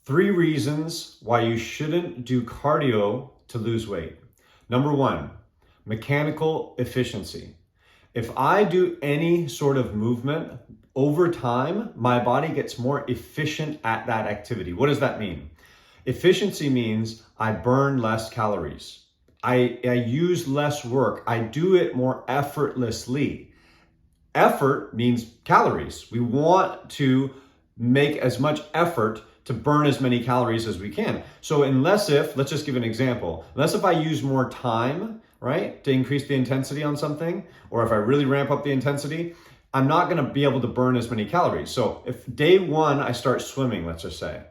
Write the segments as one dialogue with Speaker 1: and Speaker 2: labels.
Speaker 1: 3 reasons why you shouldn't do cardio to lose weight. Number 1, mechanical efficiency. If I do any sort of movement, over time, my body gets more efficient at that activity. What does that mean? Efficiency means I burn less calories. I use less work. I do it more effortlessly. Effort means calories. We want to make as much effort to burn as many calories as we can. So let's just give an example, unless if I use more time, right, to increase the intensity on something, or if I really ramp up the intensity, I'm not gonna be able to burn as many calories. So if day 1, I start swimming, let's just say,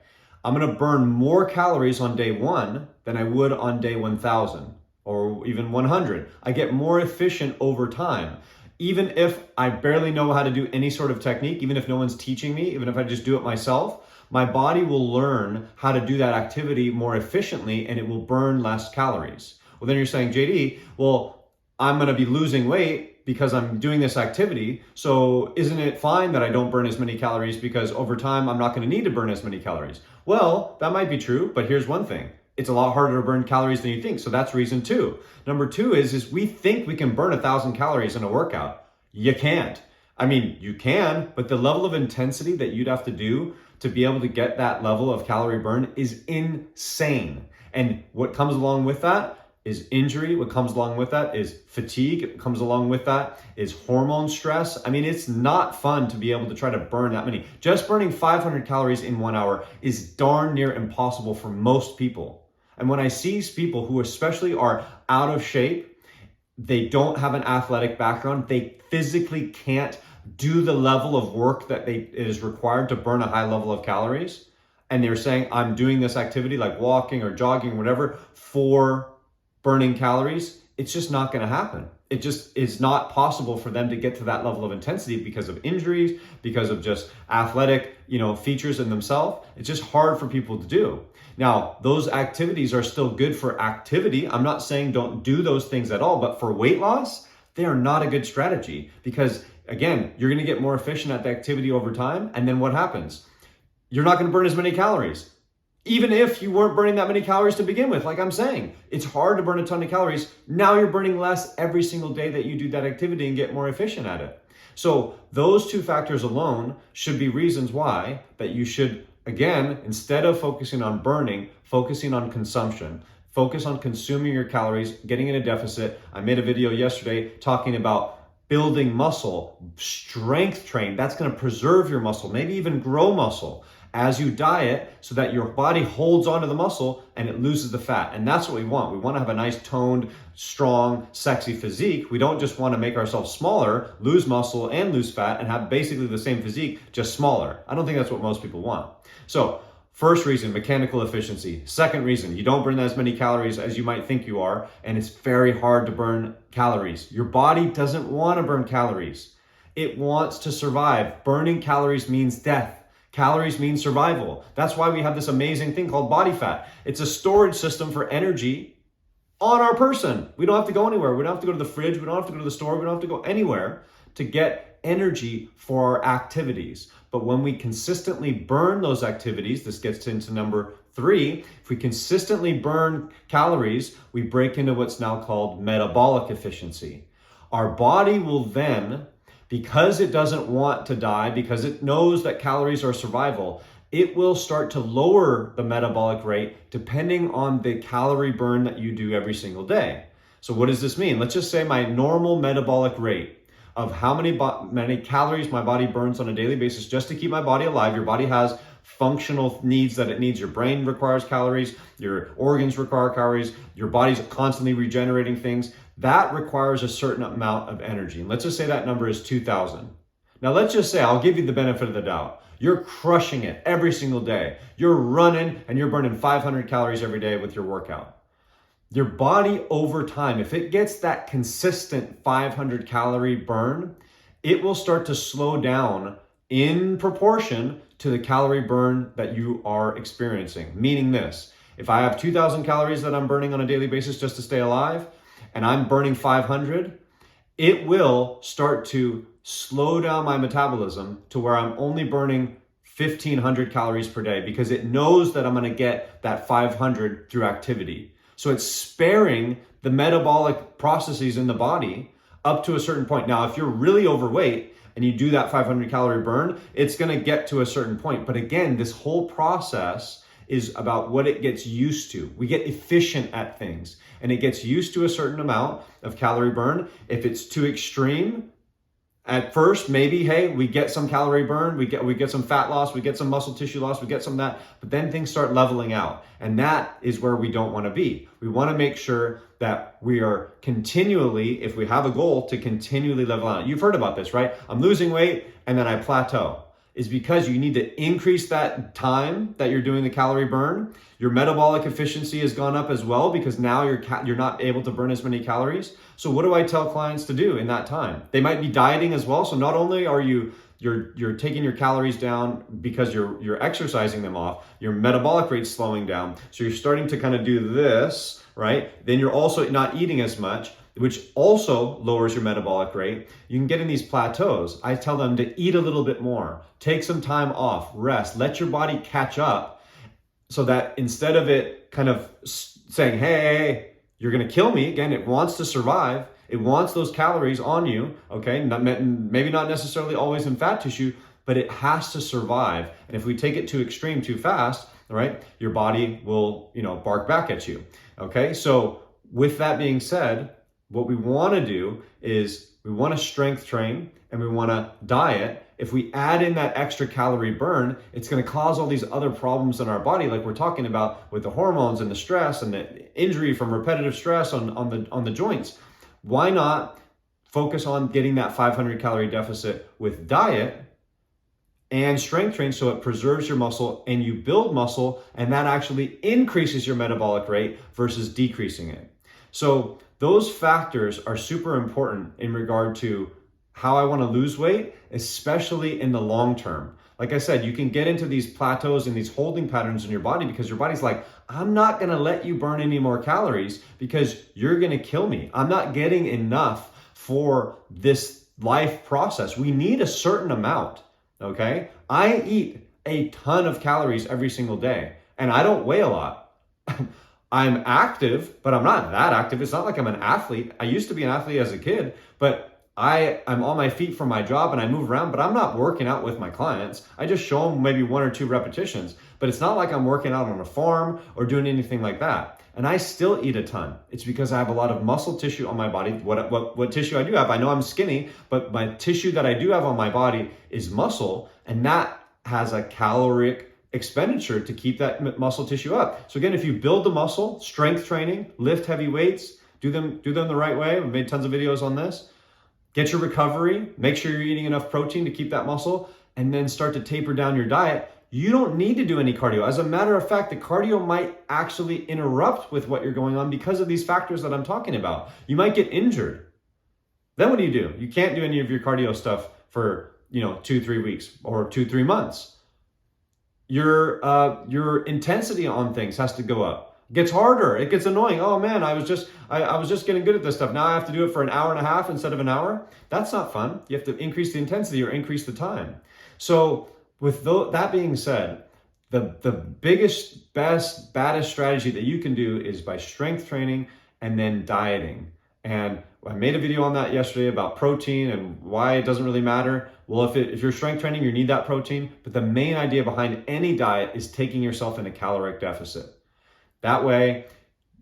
Speaker 1: I'm gonna burn more calories on day 1 than I would on day 1,000 or even 100. I get more efficient over time. Even if I barely know how to do any sort of technique, even if no one's teaching me, even if I just do it myself, my body will learn how to do that activity more efficiently and it will burn less calories. Well, then you're saying, JD, well, I'm gonna be losing weight because I'm doing this activity. So isn't it fine that I don't burn as many calories because over time I'm not gonna need to burn as many calories? Well, that might be true, but here's one thing. It's a lot harder to burn calories than you think. So that's reason 2. Number 2 is we think we can burn 1,000 calories in a workout. You can't. I mean, you can, but the level of intensity that you'd have to do to be able to get that level of calorie burn is insane. And what comes along with that is injury. What comes along with that is fatigue. What comes along with that is hormone stress. I mean, it's not fun to be able to try to burn that many. Just burning 500 calories in 1 hour is darn near impossible for most people. And when I see people who especially are out of shape, they don't have an athletic background, they physically can't do the level of work that is required to burn a high level of calories, and they're saying, I'm doing this activity like walking or jogging or whatever for burning calories, it's just not going to happen. It just is not possible for them to get to that level of intensity because of injuries, because of just athletic, features in themselves. It's just hard for people to do. Now, those activities are still good for activity. I'm not saying don't do those things at all, but for weight loss, they are not a good strategy because, again, you're going to get more efficient at the activity over time. And then what happens? You're not going to burn as many calories. Even if you weren't burning that many calories to begin with, like I'm saying, it's hard to burn a ton of calories. Now you're burning less every single day that you do that activity and get more efficient at it. So those 2 factors alone should be reasons why that you should, again, instead of focusing on burning, focusing on consumption. Focus on consuming your calories, getting in a deficit. I made a video yesterday talking about building muscle, strength train. That's going to preserve your muscle, maybe even grow muscle as you diet so that your body holds onto the muscle and it loses the fat. And that's what we want. We want to have a nice toned, strong, sexy physique. We don't just want to make ourselves smaller, lose muscle and lose fat and have basically the same physique, just smaller. I don't think that's what most people want. So first reason, mechanical efficiency. Second reason, you don't burn as many calories as you might think you are, and it's very hard to burn calories. Your body doesn't want to burn calories. It wants to survive. Burning calories means death. Calories mean survival. That's why we have this amazing thing called body fat. It's a storage system for energy on our person. We don't have to go anywhere. We don't have to go to the fridge. We don't have to go to the store. We don't have to go anywhere to get energy for our activities. But when we consistently burn those activities, this gets into number 3, if we consistently burn calories, we break into what's now called metabolic efficiency. Our body will then, because it doesn't want to die, because it knows that calories are survival, it will start to lower the metabolic rate depending on the calorie burn that you do every single day. So what does this mean? Let's just say my normal metabolic rate of how many calories my body burns on a daily basis just to keep my body alive. Your body has functional needs that it needs. Your brain requires calories, your organs require calories, your body's constantly regenerating things. That requires a certain amount of energy. And let's just say that number is 2,000. Now let's just say, I'll give you the benefit of the doubt. You're crushing it every single day. You're running and you're burning 500 calories every day with your workout. Your body over time, if it gets that consistent 500 calorie burn, it will start to slow down in proportion to the calorie burn that you are experiencing. Meaning this, if I have 2,000 calories that I'm burning on a daily basis just to stay alive, and I'm burning 500, it will start to slow down my metabolism to where I'm only burning 1,500 calories per day because it knows that I'm going to get that 500 through activity. So it's sparing the metabolic processes in the body up to a certain point. Now, if you're really overweight and you do that 500 calorie burn, it's going to get to a certain point. But again, this whole process is about what it gets used to. We get efficient at things and it gets used to a certain amount of calorie burn. If it's too extreme, at first, maybe, hey, we get some calorie burn, we get some fat loss, we get some muscle tissue loss, we get some of that, but then things start leveling out. And that is where we don't want to be. We want to make sure that we are continually, if we have a goal, to continually level out. You've heard about this, right? I'm losing weight and then I plateau. Is because you need to increase that time that you're doing the calorie burn. Your metabolic efficiency has gone up as well because now you're not able to burn as many calories. So what do I tell clients to do in that time? They might be dieting as well. So not only are you're taking your calories down because you're exercising them off, your metabolic rate's slowing down. So you're starting to kind of do this, right? Then you're also not eating as much, which also lowers your metabolic rate. You can get in these plateaus. I tell them to eat a little bit more, take some time off, rest, let your body catch up so that instead of it kind of saying, hey, you're going to kill me, again, it wants to survive. It wants those calories on you, okay? Maybe not necessarily always in fat tissue, but it has to survive. And if we take it too extreme, too fast, right, your body will, bark back at you, okay? So with that being said, what we want to do is we want to strength train and we want to diet. If we add in that extra calorie burn, it's going to cause all these other problems in our body, like we're talking about with the hormones and the stress and the injury from repetitive stress on the joints. Why not focus on getting that 500 calorie deficit with diet and strength train so it preserves your muscle and you build muscle, and that actually increases your metabolic rate versus decreasing it. So those factors are super important in regard to how I want to lose weight, especially in the long term. Like I said, you can get into these plateaus and these holding patterns in your body because your body's like, I'm not going to let you burn any more calories because you're going to kill me. I'm not getting enough for this life process. We need a certain amount, okay? I eat a ton of calories every single day and I don't weigh a lot. I'm active, but I'm not that active. It's not like I'm an athlete. I used to be an athlete as a kid, but I'm on my feet for my job and I move around, but I'm not working out with my clients. I just show them maybe 1 or 2 repetitions, but it's not like I'm working out on a farm or doing anything like that. And I still eat a ton. It's because I have a lot of muscle tissue on my body. What tissue I do have, I know I'm skinny, but my tissue that I do have on my body is muscle, and that has a caloric expenditure to keep that muscle tissue up. So again, if you build the muscle, strength training, lift heavy weights, do them the right way. We've made tons of videos on this. Get your recovery, make sure you're eating enough protein to keep that muscle, and then start to taper down your diet. You don't need to do any cardio. As a matter of fact, the cardio might actually interrupt with what you're going on because of these factors that I'm talking about. You might get injured. Then what do? You can't do any of your cardio stuff for 2-3 weeks or 2-3 months. Your intensity on things has to go up. It gets harder. It gets annoying. Oh man, I was just getting good at this stuff. Now I have to do it for an hour and a half instead of an hour. That's not fun. You have to increase the intensity or increase the time. So with that being said, the biggest, baddest strategy that you can do is by strength training and then dieting. And I made a video on that yesterday about protein and why it doesn't really matter. Well, if you're strength training, you need that protein. But the main idea behind any diet is taking yourself in a caloric deficit. That way,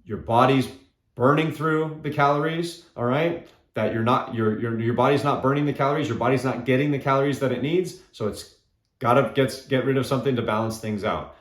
Speaker 1: your body's burning through the calories, all right? That your body's not burning the calories, your body's not getting the calories that it needs. So it's gotta get rid of something to balance things out.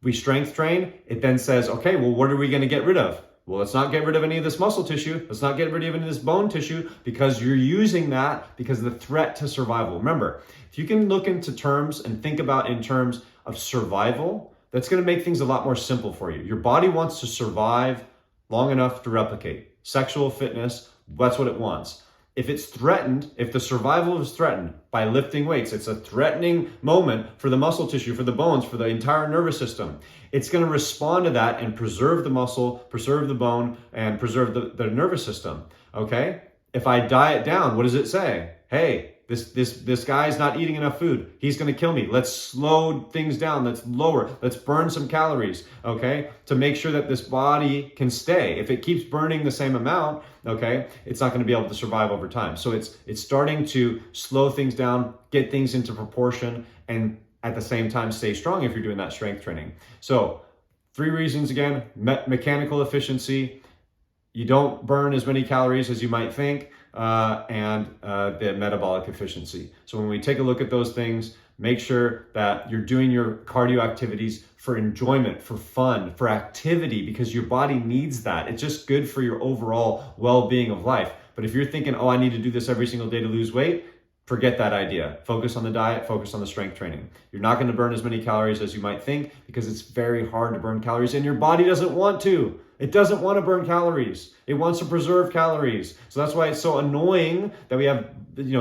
Speaker 1: We strength train, it then says, okay, well, what are we gonna get rid of? Well, let's not get rid of any of this muscle tissue. Let's not get rid of any of this bone tissue because you're using that because of the threat to survival. Remember, if you can look into terms and think about in terms of survival, that's going to make things a lot more simple for you. Your body wants to survive long enough to replicate. Sexual fitness, that's what it wants. If it's threatened, if the survival is threatened by lifting weights, it's a threatening moment for the muscle tissue, for the bones, for the entire nervous system. It's going to respond to that and preserve the muscle, preserve the bone, and preserve the nervous system, okay? If I diet down, what does it say? Hey, This guy's not eating enough food. He's going to kill me. Let's slow things down. Let's lower. Let's burn some calories, okay, to make sure that this body can stay. If it keeps burning the same amount, okay, it's not going to be able to survive over time. So it's starting to slow things down, get things into proportion, and at the same time stay strong if you're doing that strength training. So 3 reasons again: mechanical efficiency. You don't burn as many calories as you might think, and the metabolic efficiency. So when we take a look at those things, make sure that you're doing your cardio activities for enjoyment, for fun, for activity, because your body needs that. It's just good for your overall well-being of life. But if you're thinking, oh, I need to do this every single day to lose weight, forget that idea. Focus on the diet, focus on the strength training. You're not going to burn as many calories as you might think, because it's very hard to burn calories, and your body doesn't want to. It doesn't want to burn calories. It wants to preserve calories. So that's why it's so annoying that we have,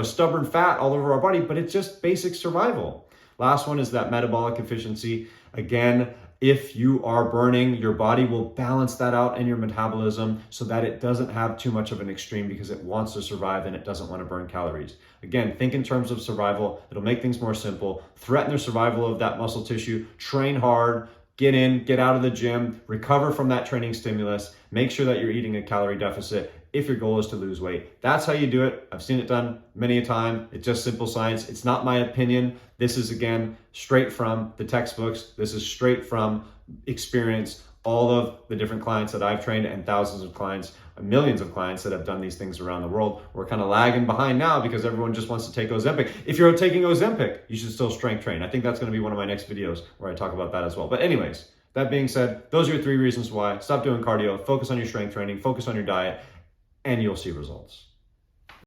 Speaker 1: stubborn fat all over our body, but it's just basic survival. Last one is that metabolic efficiency. Again, if you are burning, your body will balance that out in your metabolism so that it doesn't have too much of an extreme, because it wants to survive and it doesn't want to burn calories. Again, think in terms of survival. It'll make things more simple. Threaten the survival of that muscle tissue. Train hard. Get in, get out of the gym, recover from that training stimulus. Make sure that you're eating a calorie deficit if your goal is to lose weight. That's how you do it. I've seen it done many a time. It's just simple science. It's not my opinion. This is, again, straight from the textbooks. This is straight from experience. All of the different clients that I've trained, and thousands of clients, millions of clients that have done these things around the world. We're kind of lagging behind now because everyone just wants to take Ozempic. If you're taking Ozempic, you should still strength train. I think that's going to be one of my next videos where I talk about that as well. But anyways, that being said, those are your 3 reasons why. Stop doing cardio, focus on your strength training, focus on your diet, and you'll see results.